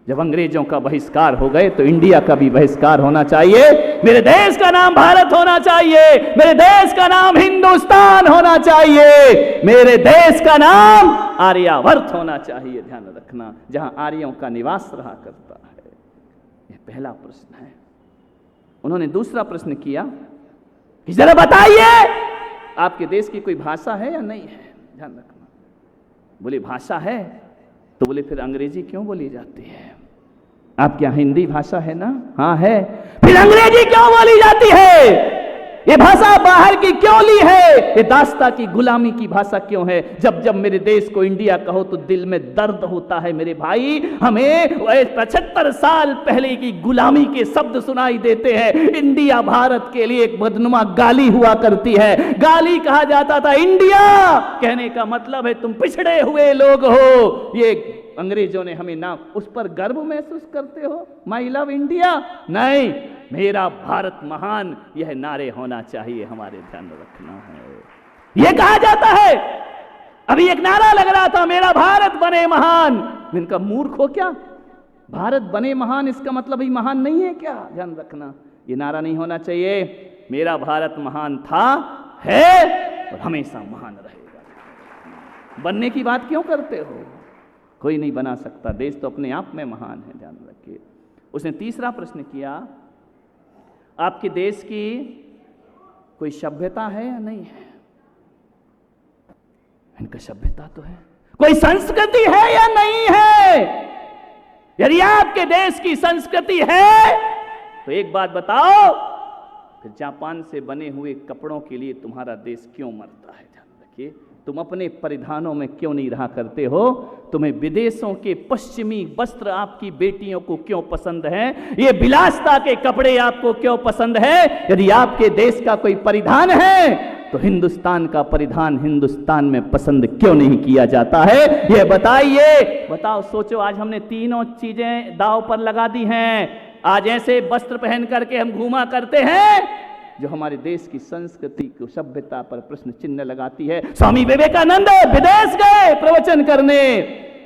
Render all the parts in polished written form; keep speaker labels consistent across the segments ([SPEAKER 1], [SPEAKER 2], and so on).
[SPEAKER 1] जब अंग्रेजों का बहिष्कार हो गए तो इंडिया का भी बहिष्कार होना चाहिए। मेरे देश का नाम भारत होना चाहिए, मेरे देश का नाम हिंदुस्तान होना चाहिए, मेरे देश का नाम आर्यावर्त होना चाहिए। ध्यान रखना, जहां आर्यों का निवास रहा करता है। यह पहला प्रश्न है। उन्होंने दूसरा प्रश्न किया कि जरा बताइए आपके देश की कोई भाषा है या नहीं है। ध्यान रखना, बोले भाषा है, तो बोले फिर अंग्रेजी क्यों बोली जाती है? आपके यहां हिंदी भाषा है ना? हाँ है, फिर अंग्रेजी क्यों बोली जाती है? ये भाषा बाहर की क्यों ली है? ये दास्ता की गुलामी की भाषा क्यों है? जब जब मेरे देश को इंडिया कहो तो दिल में दर्द होता है मेरे भाई। हमें 75 साल पहले की गुलामी के शब्द सुनाई देते हैं। इंडिया भारत के लिए एक बदनुमा गाली हुआ करती है। गाली कहा जाता था इंडिया, कहने का मतलब है तुम पिछड़े हुए लोग हो। ये अंग्रेजों ने हमें नाम, उस पर गर्व महसूस करते हो? My love India? नहीं, मेरा भारत महान, यह नारे होना चाहिए हमारे। ध्यान रखना है, यह कहा जाता है। अभी एक नारा लग रहा था, मेरा भारत बने महान। इनका मूर्ख हो क्या? भारत बने महान इसका मतलब ही महान नहीं है क्या? ध्यान रखना, यह नारा नहीं होना चाहिए। मेरा भारत महान था, है और हमेशा महान रहेगा। बनने की बात क्यों करते हो? कोई नहीं बना सकता, देश तो अपने आप में महान है। ध्यान रखिए। उसने तीसरा प्रश्न किया, आपके देश की कोई सभ्यता है या नहीं है? इनका सभ्यता तो है। कोई संस्कृति है या नहीं है? यदि आपके देश की संस्कृति है तो एक बात बताओ, फिर जापान से बने हुए कपड़ों के लिए तुम्हारा देश क्यों मरता है? ध्यान रखिए, तुम अपने परिधानों में क्यों नहीं रहा करते हो? तुम्हें विदेशों के पश्चिमी वस्त्र आपकी बेटियों को क्यों पसंद है? ये विलासता के कपड़े आपको क्यों पसंद है? यदि आपके देश का कोई परिधान है तो हिंदुस्तान का परिधान हिंदुस्तान में पसंद क्यों नहीं किया जाता है? ये बताइए। बताओ, सोचो, आज हमने तीनों चीजें दांव पर लगा दी हैं। आज ऐसे वस्त्र पहन करके हम घूमा करते हैं जो हमारे देश की संस्कृति को, सभ्यता पर प्रश्न चिन्ह लगाती है। स्वामी विवेकानंद विदेश गए प्रवचन करने,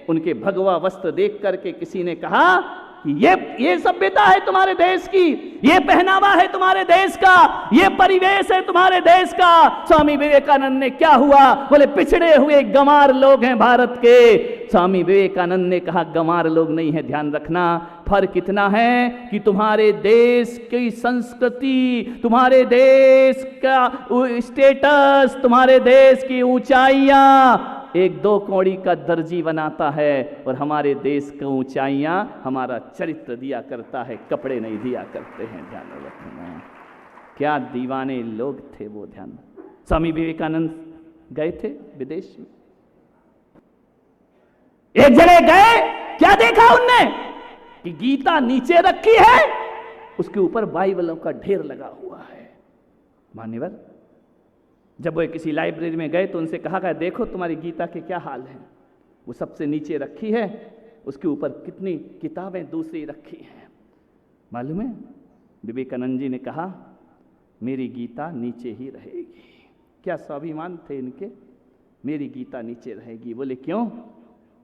[SPEAKER 1] उनके भगवा वस्त्र देख करके किसी ने कहा कि ये सभ्यता है तुम्हारे देश की, ये पहनावा है तुम्हारे देश का, ये परिवेश है तुम्हारे देश का। स्वामी विवेकानंद ने क्या हुआ? बोले पिछड़े हुए गंवार लोग हैं भारत के। स्वामी विवेकानंद ने कहा गंवार लोग नहीं है। ध्यान रखना, फर्क इतना है कि तुम्हारे देश की संस्कृति, तुम्हारे देश का स्टेटस, तुम्हारे देश की ऊंचाइयां एक दो कौड़ी का दर्जी बनाता है, और हमारे देश की ऊंचाइयां हमारा चरित्र दिया करता है, कपड़े नहीं दिया करते हैं। ध्यान रखना, क्या दीवाने लोग थे वो। ध्यान, स्वामी विवेकानंद गए थे विदेश में, एक जगह गए, क्या देखा उनने कि गीता नीचे रखी है, उसके ऊपर बाइबलों का ढेर लगा हुआ है। मान्यवर, जब वो किसी लाइब्रेरी में गए तो उनसे कहा गया, देखो तुम्हारी गीता के क्या हाल है। वो सबसे नीचे रखी है, उसके ऊपर कितनी किताबें दूसरी रखी हैं। मालूम है, विवेकानंद जी ने कहा मेरी गीता नीचे ही रहेगी। क्या स्वाभिमान थे इनके, मेरी गीता नीचे रहेगी। बोले क्यों?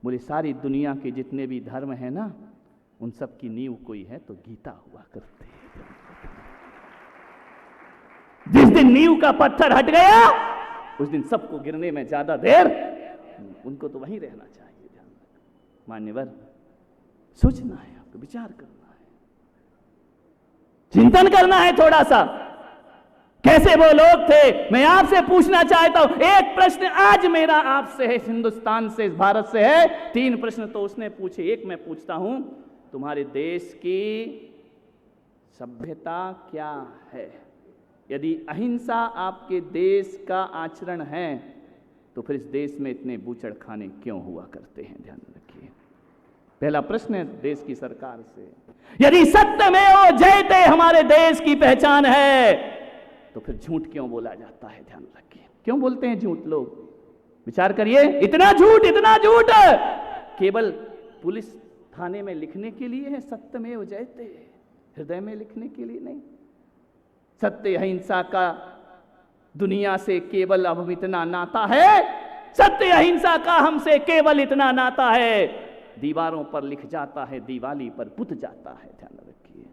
[SPEAKER 1] बोले सारी दुनिया के जितने भी धर्म है ना, उन सब की नींव कोई है तो गीता हुआ करती है। जिस दिन नींव का पत्थर हट गया उस दिन सबको गिरने में ज्यादा देर, उनको तो वहीं रहना चाहिए। ध्यान रखना मान्यवर, सोचना है आपको, विचार करना है, चिंतन करना है थोड़ा सा। कैसे वो लोग थे? मैं आपसे पूछना चाहता हूं, एक प्रश्न आज मेरा आपसे है, हिंदुस्तान से, भारत से है। 3 प्रश्न तो उसने पूछे, एक मैं पूछता हूं, तुम्हारे देश की सभ्यता क्या है? यदि अहिंसा आपके देश का आचरण है तो फिर इस देश में इतने बूचड़ खाने क्यों हुआ करते हैं? ध्यान रखिए, पहला प्रश्न है देश की सरकार से। यदि सत्यमेव जयते हमारे देश की पहचान है तो फिर झूठ क्यों बोला जाता है? ध्यान रखिए, क्यों बोलते हैं झूठ लोग? विचार करिए, इतना झूठ, इतना झूठ केवल पुलिस थाने में लिखने के लिए है, सत्यमेव जयते हृदय में लिखने के लिए नहीं। सत्य अहिंसा का दुनिया से केवल अब इतना नाता है, सत्य अहिंसा का हमसे केवल इतना नाता है। दीवारों पर लिख जाता है, दिवाली पर पुत जाता है। ध्यान रखिए,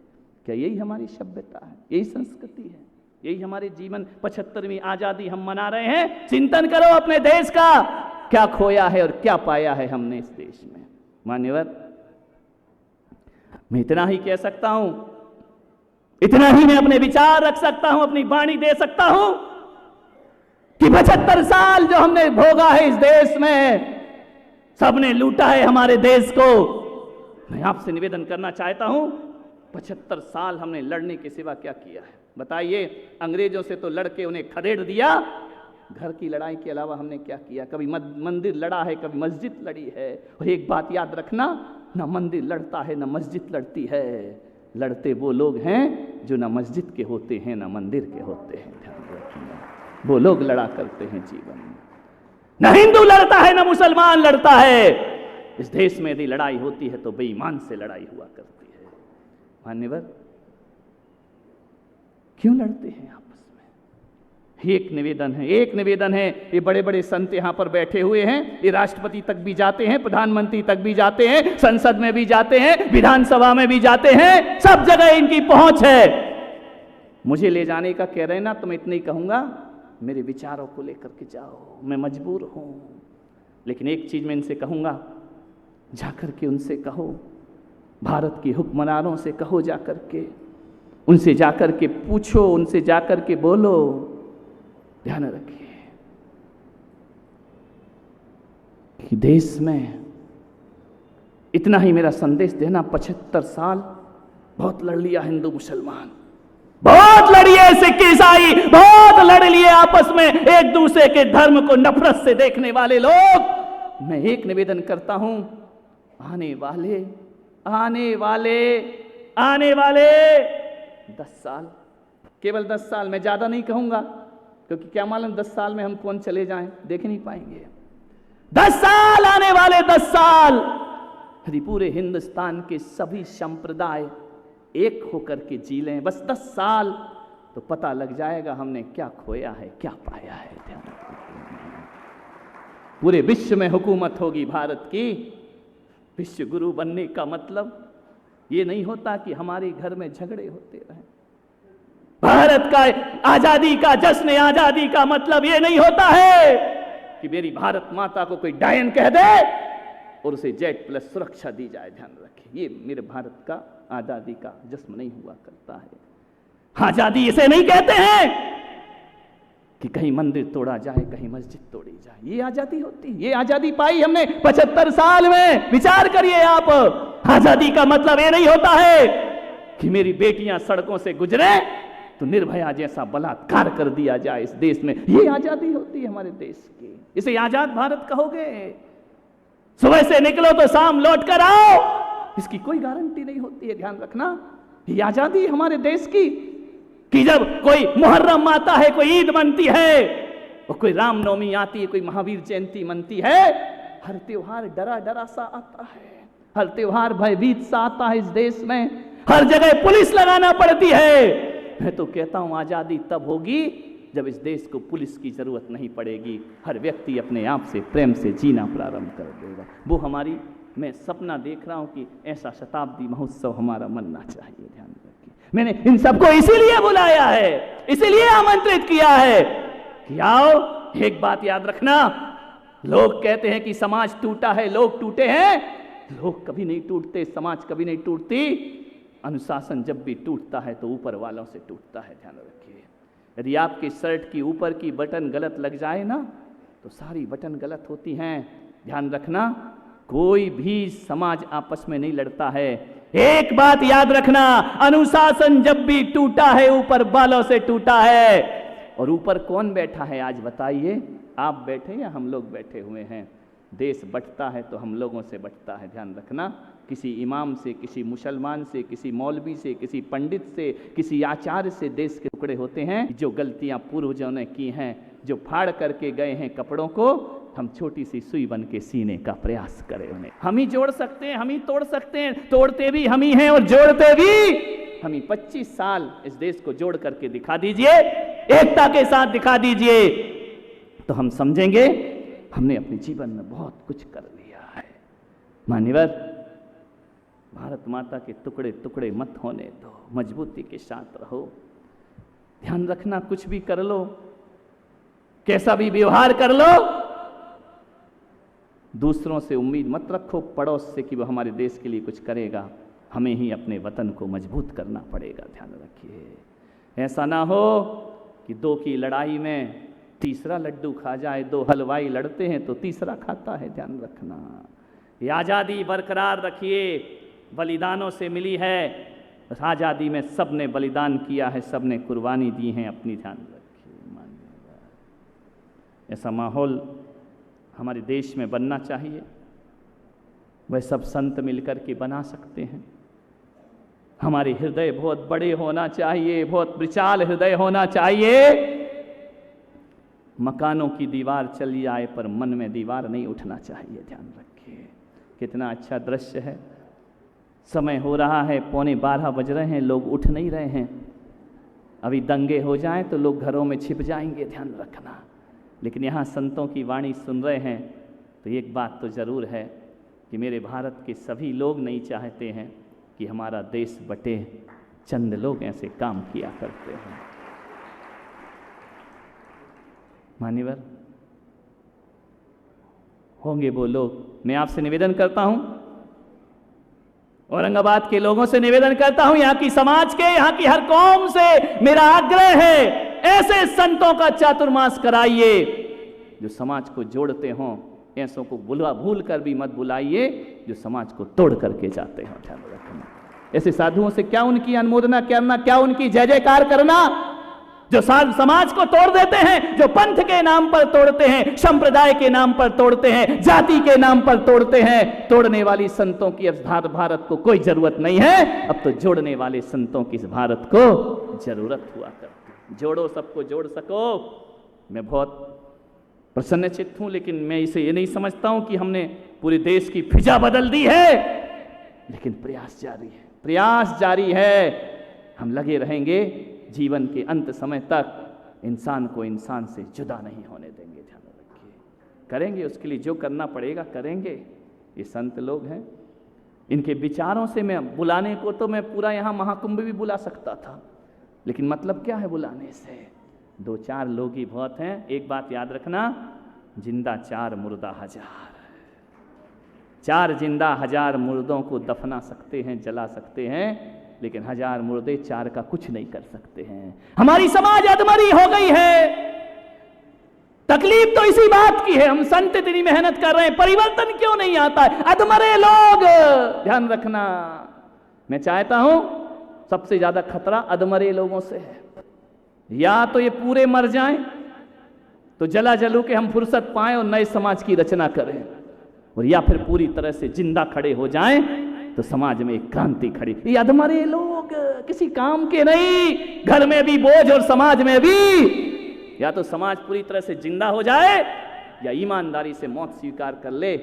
[SPEAKER 1] क्या यही हमारी सभ्यता है? यही संस्कृति है? यही हमारे जीवन 75वीं आजादी हम मना रहे हैं? चिंतन करो अपने देश का, क्या खोया है और क्या पाया है हमने इस देश में। मान्यवर, मैं इतना ही कह सकता हूं, इतना ही मैं अपने विचार रख सकता हूं, अपनी वाणी दे सकता हूं कि 75 साल जो हमने भोगा है इस देश में, सबने लूटा है हमारे देश को। मैं आपसे निवेदन करना चाहता हूं, 75 साल हमने लड़ने के सिवा क्या किया है? बताइए, अंग्रेजों से तो लड़के उन्हें खदेड़ दिया, घर की लड़ाई के अलावा हमने क्या किया? कभी मंदिर लड़ा है, कभी मस्जिद लड़ी है। और एक बात याद रखना, ना मंदिर लड़ता है ना मस्जिद लड़ती है, लड़ते वो लोग हैं जो ना मस्जिद के होते हैं ना मंदिर के होते हैं। ध्यान रखिए, वो लोग लड़ा करते हैं जीवन में। ना हिंदू लड़ता है ना मुसलमान लड़ता है। इस देश में यदि लड़ाई होती है तो बेईमान से लड़ाई हुआ करती है। मान्यवर, क्यों लड़ते हैं आपस में? एक निवेदन है, ये बड़े बड़े संत यहां पर बैठे हुए हैं, ये राष्ट्रपति तक भी जाते हैं, प्रधानमंत्री तक भी जाते हैं, संसद में भी जाते हैं, विधानसभा में भी जाते हैं, सब जगह इनकी पहुंच है। मुझे ले जाने का कह रहे ना, तो मैं इतना ही कहूंगा, मेरे विचारों को लेकर के जाओ, मैं मजबूर हूं। लेकिन एक चीज मैं इनसे कहूंगा, जाकर के उनसे कहो, भारत के हुक्मरानों से कहो, जाकर के उनसे जाकर के पूछो, उनसे जाकर के बोलो। ध्यान रखिए कि देश में इतना ही मेरा संदेश देना, 75 साल बहुत लड़ लिया हिंदू मुसलमान, बहुत लड़िए सिख ईसाई, बहुत लड़ लिए आपस में एक दूसरे के धर्म को नफरत से देखने वाले लोग। मैं एक निवेदन करता हूं, आने वाले 10 साल, केवल 10 साल, मैं ज्यादा नहीं कहूंगा, क्योंकि क्या मालूम 10 साल में हम कौन चले जाएं, देख नहीं पाएंगे। 10 साल, आने वाले 10 साल, यदि पूरे हिंदुस्तान के सभी संप्रदाय एक होकर के जी लें, बस 10 साल, तो पता लग जाएगा हमने क्या खोया है, क्या पाया है। पूरे विश्व में हुकूमत होगी भारत की। विश्व गुरु बनने का मतलब ये नहीं होता कि हमारे घर में झगड़े होते रहे। भारत का आजादी का जश्न, आजादी का मतलब ये नहीं होता है कि मेरी भारत माता को कोई डायन कह दे और उसे जेट प्लस सुरक्षा दी जाए। ध्यान रखिए, ये मेरे भारत का आजादी का जश्न नहीं हुआ करता है। आजादी इसे नहीं कहते हैं कि कहीं मंदिर तोड़ा जाए, कहीं मस्जिद तोड़ी जाए, ये आजादी होती है। ये आजादी पाई हमने 75 साल में। विचार करिए आप, आजादी का मतलब ये नहीं होता है कि मेरी बेटियां सड़कों से गुजरे तो निर्भया जैसा बलात्कार कर दिया जाए इस देश में। ये आजादी होती है हमारे देश की। इसे आजाद भारत कहोगे? सुबह से निकलो तो शाम लौट कर आओ, इसकी कोई गारंटी नहीं होती है। ध्यान रखना, ये आजादी हमारे देश की कि जब कोई मुहर्रम आता है, कोई ईद मनती है, और कोई रामनवमी आती है, कोई महावीर जयंती मनती है, हर त्योहार डरा डरा सा आता है, हर त्योहार भयभीत सा आता है इस देश में, हर जगह पुलिस लगाना पड़ती है। मैं तो कहता हूं आजादी तब होगी जब इस देश को पुलिस की जरूरत नहीं पड़ेगी, हर व्यक्ति अपने आप से प्रेम से जीना प्रारंभ कर देगा। वो हमारी, मैं सपना देख रहा हूं कि ऐसा शताब्दी महोत्सव हमारा मनना चाहिए। ध्यान रखिए, मैंने इन सबको इसीलिए बुलाया है, इसीलिए आमंत्रित किया है कि आओ। एक बात याद रखना, लोग कहते हैं कि समाज टूटा है, लोग टूटे हैं। लोग कभी नहीं टूटते, समाज कभी नहीं टूटती। अनुशासन जब भी टूटता है तो ऊपर वालों से टूटता है। ध्यान रखिए, यदि आपके शर्ट की ऊपर की बटन गलत लग जाए ना, तो सारी बटन गलत होती हैं। ध्यान रखना, कोई भी समाज आपस में नहीं लड़ता है। एक बात याद रखना, अनुशासन जब भी टूटा है ऊपर वालों से टूटा है। और ऊपर कौन बैठा है आज बताइए? आप बैठे या हम लोग बैठे हुए हैं? देश बंटता है तो हम लोगों से बंटता है। ध्यान रखना, किसी इमाम से, किसी मुसलमान से, किसी मौलवी से, किसी पंडित से, किसी आचार्य से देश के टुकड़े होते हैं। जो गलतियां पूर्वजों ने की हैं, जो फाड़ करके गए हैं कपड़ों को, हम छोटी सी सुई बन के सीने का प्रयास करें। उन्हें हम ही जोड़ सकते हैं, हम ही तोड़ सकते हैं। तोड़ते भी हम ही हैं और जोड़ते भी हम ही। 25 साल इस देश को जोड़ करके दिखा दीजिए, एकता के साथ दिखा दीजिए, तो हम समझेंगे हमने अपने जीवन में बहुत कुछ कर लिया है। मान्यवर, भारत माता के टुकड़े टुकड़े मत होने दो, मजबूती के साथ रहो। ध्यान रखना, कुछ भी कर लो, कैसा भी व्यवहार कर लो, दूसरों से उम्मीद मत रखो, पड़ोस से कि वो हमारे देश के लिए कुछ करेगा। हमें ही अपने वतन को मजबूत करना पड़ेगा। ध्यान रखिए, ऐसा ना हो कि दो की लड़ाई में तीसरा लड्डू खा जाए। दो हलवाई लड़ते हैं तो तीसरा खाता है। ध्यान रखना, ये आज़ादी बरकरार रखिए, बलिदानों से मिली है। उस आज़ादी में सब ने बलिदान किया है, सब ने कुर्बानी दी है अपनी। ध्यान रखिए, ऐसा माहौल हमारे देश में बनना चाहिए। वह सब संत मिलकर के बना सकते हैं। हमारे हृदय बहुत बड़े होना चाहिए, बहुत विशाल हृदय होना चाहिए। मकानों की दीवार चली जाए पर मन में दीवार नहीं उठना चाहिए। ध्यान रखिए, कितना अच्छा दृश्य है। समय हो रहा है, 11:15 बज रहे हैं, लोग उठ नहीं रहे हैं। अभी दंगे हो जाएं तो लोग घरों में छिप जाएंगे। ध्यान रखना, लेकिन यहाँ संतों की वाणी सुन रहे हैं तो एक बात तो ज़रूर है कि मेरे भारत के सभी लोग नहीं चाहते हैं कि हमारा देश बटे। चंद लोग ऐसे काम किया करते हैं। मान्यवर, होंगे वो लोग। मैं आपसे निवेदन करता हूं, औरंगाबाद के लोगों से निवेदन करता हूं, यहाँ की समाज के, यहाँ की हर कौम से मेरा आग्रह है, ऐसे संतों का चातुर्मास कराइए जो समाज को जोड़ते हों। ऐसों को भूल कर भी मत बुलाइए जो समाज को तोड़ करके जाते हो। ध्यान रखना, ऐसे साधुओं से क्या उनकी अनुमोदना करना, क्या उनकी जय जयकार करना जो समाज को तोड़ देते हैं, जो पंथ के नाम पर तोड़ते हैं, संप्रदाय के नाम पर तोड़ते हैं, जाति के नाम पर तोड़ते हैं। तोड़ने वाली संतों की अब भारत को कोई जरूरत नहीं है। अब तो जोड़ने वाले संतों की इस भारत को जरूरत हुआ करती। जोड़ो, सबको जोड़ सको। मैं बहुत प्रसन्नचित्त हूं, लेकिन मैं इसे ये नहीं समझता हूं कि हमने पूरे देश की फिजा बदल दी है। लेकिन प्रयास जारी है, प्रयास जारी है। हम लगे रहेंगे जीवन के अंत समय तक। इंसान को इंसान से जुदा नहीं होने देंगे। ध्यान रखिए, करेंगे उसके लिए जो करना पड़ेगा करेंगे। ये संत लोग हैं, इनके विचारों से मैं बुलाने को तो मैं पूरा यहाँ महाकुंभ भी बुला सकता था, लेकिन मतलब क्या है बुलाने से? 2-4 लोग ही बहुत हैं। एक बात याद रखना, जिंदा 4 मुर्दा 1000। 4 जिंदा 1000 मुर्दों को दफना सकते हैं, जला सकते हैं, लेकिन 1000 मुर्दे 4 का कुछ नहीं कर सकते हैं। हमारी समाज अधमरी हो गई है। तकलीफ तो इसी बात की है, हम संत इतनी मेहनत कर रहे हैं, परिवर्तन क्यों नहीं आता है? अधमरे लोग। ध्यान रखना, मैं चाहता हूं सबसे ज्यादा खतरा अधमरे लोगों से है। या तो ये पूरे मर जाएं तो जला जलू के हम फुर्सत पाएं और नए समाज की रचना करें, और या फिर पूरी तरह से जिंदा खड़े हो जाएं तो समाज में एक क्रांति खड़ी। ये अधमरे लोग किसी काम के नहीं, घर में भी बोझ और समाज में भी। या तो समाज पूरी तरह से जिंदा हो जाए या ईमानदारी से मौत स्वीकार कर ले,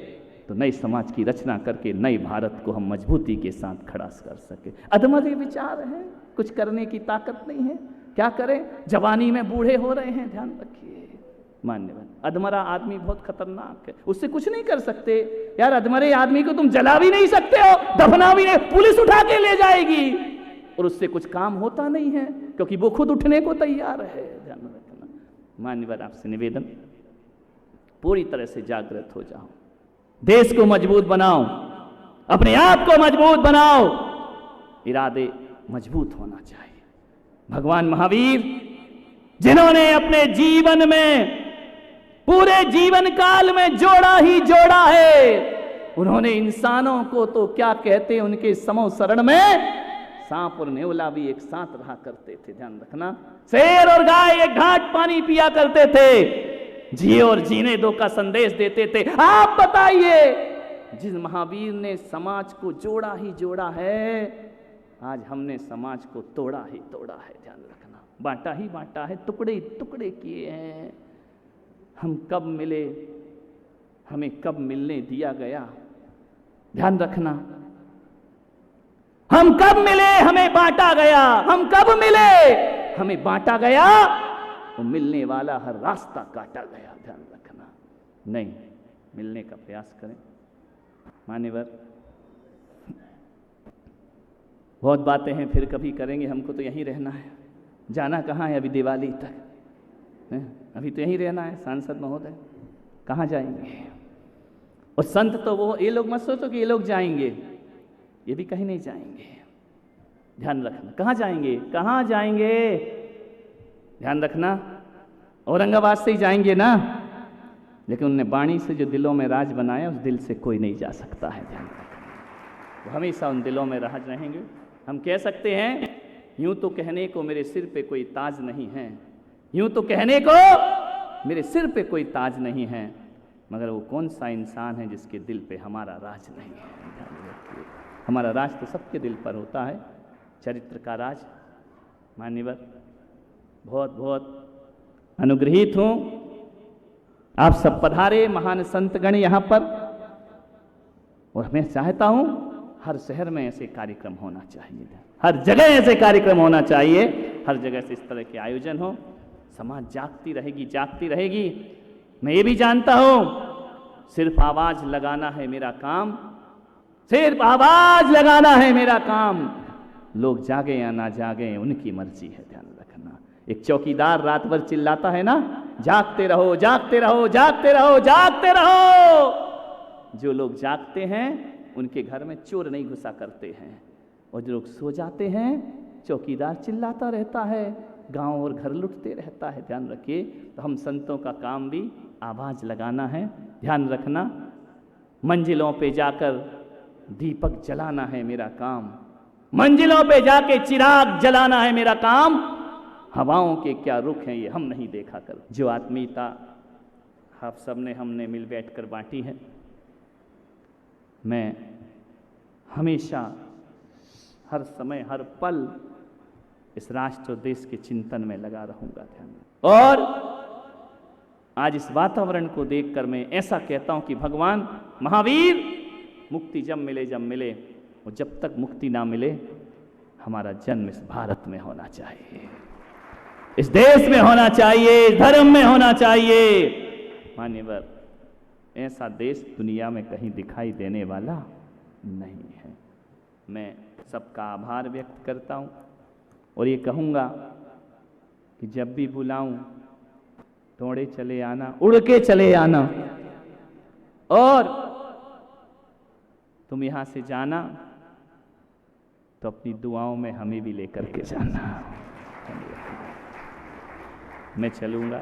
[SPEAKER 1] तो नई समाज की रचना करके नई भारत को हम मजबूती के साथ खड़ा कर सके। अधमरे विचार हैं, कुछ करने की ताकत नहीं है, क्या करें? जवानी में बूढ़े हो रहे हैं। ध्यान रखिए मान्यवर, अधमरा आदमी बहुत खतरनाक है, उससे कुछ नहीं कर सकते यार। अधमरे आदमी को तुम जला भी नहीं सकते हो, दफना भी नहीं, पुलिस उठा के ले जाएगी और उससे कुछ काम होता नहीं है, क्योंकि वो खुद उठने को तैयार है। ध्यान रखना मान्यवर, आपसे निवेदन, पूरी तरह से जागृत हो जाओ, देश को मजबूत बनाओ, अपने आप को मजबूत बनाओ, इरादे मजबूत होना चाहिए। भगवान महावीर जिन्होंने अपने जीवन में, पूरे जीवन काल में जोड़ा ही जोड़ा है, उन्होंने इंसानों को तो क्या कहते, उनके समो शरण में सांप और नेवला भी एक साथ रहा करते थे। ध्यान रखना, शेर और गाय एक घाट पानी पिया करते थे, जिए और जीने दो का संदेश देते थे। आप बताइए, जिस महावीर ने समाज को जोड़ा ही जोड़ा है, आज हमने समाज को तोड़ा ही तोड़ा है। ध्यान रखना, बांटा ही बांटा है, टुकड़े टुकड़े किए हैं। हम कब मिले, हमें कब मिलने दिया गया? ध्यान रखना, हम कब मिले, हमें बांटा गया। हम कब मिले, हमें बांटा गया, तो मिलने वाला हर रास्ता काटा गया। ध्यान रखना, नहीं, मिलने का प्रयास करें। मान्यवर, बहुत बातें हैं, फिर कभी करेंगे, हमको तो यहीं रहना है। जाना कहाँ है अभी दिवाली तक है? अभी तो यहीं रहना है। सांसद महोदय कहाँ जाएंगे? और संत तो वो, ये लोग मत सोचो कि ये लोग जाएंगे, ये भी कहीं नहीं जाएंगे। ध्यान रखना, कहाँ जाएंगे? कहाँ जाएंगे? ध्यान रखना, औरंगाबाद से ही जाएंगे ना, लेकिन उनने वाणी से जो दिलों में राज बनाया, उस दिल से कोई नहीं जा सकता है। ध्यान रखना, वो हमेशा उन दिलों में राज रहेंगे। हम कह सकते हैं, यूं तो कहने को मेरे सिर पे कोई ताज नहीं है, यूं तो कहने को मेरे सिर पे कोई ताज नहीं है, मगर वो कौन सा इंसान है जिसके दिल पे हमारा राज नहीं है। हमारा राज तो सबके दिल पर होता है, चरित्र का राज। मान्यवर, बहुत बहुत अनुग्रहित हूँ, आप सब पधारे महान संतगण यहाँ पर, और मैं चाहता हूँ हर शहर में ऐसे कार्यक्रम होना चाहिए, हर जगह ऐसे कार्यक्रम होना चाहिए, हर जगह से इस तरह के आयोजन हो। समाज जागती रहेगी, जागती रहेगी। मैं ये भी जानता हूँ, सिर्फ आवाज लगाना है मेरा काम, सिर्फ आवाज लगाना है मेरा काम। लोग जागे या ना जागे उनकी मर्जी है। ध्यान रखना, एक चौकीदार रात भर चिल्लाता है ना, जागते रहो, जागते रहो, जागते रहो, जागते रहो। जो लोग जागते हैं उनके घर में चोर नहीं घुसा करते हैं, और जो लोग सो जाते हैं चौकीदार चिल्लाता रहता है, गांव और घर लुटते रहता है। ध्यान रखिए, तो हम संतों का काम भी आवाज लगाना है। ध्यान रखना, मंजिलों पे जाकर दीपक जलाना है मेरा काम, मंजिलों पे जाके चिराग जलाना है मेरा काम। हवाओं के क्या रुख हैं ये हम नहीं देखा कर। जो आत्मीयता आप सबने हमने मिल बैठकर बांटी है, मैं हमेशा हर समय हर पल इस राष्ट्र और देश के चिंतन में लगा रहूंगा। ध्यान, और आज इस वातावरण को देखकर मैं ऐसा कहता हूं कि भगवान महावीर, मुक्ति जब मिले, और जब तक मुक्ति ना मिले हमारा जन्म इस भारत में होना चाहिए, इस देश में होना चाहिए, इस धर्म में होना चाहिए। मान्यवर, ऐसा देश दुनिया में कहीं दिखाई देने वाला नहीं है। मैं सबका आभार व्यक्त करता हूं, और ये कहूंगा कि जब भी बुलाऊं दौड़े चले आना, उड़ के चले आना, और तुम यहां से जाना तो अपनी दुआओं में हमें भी लेकर के जाना। मैं चलूंगा।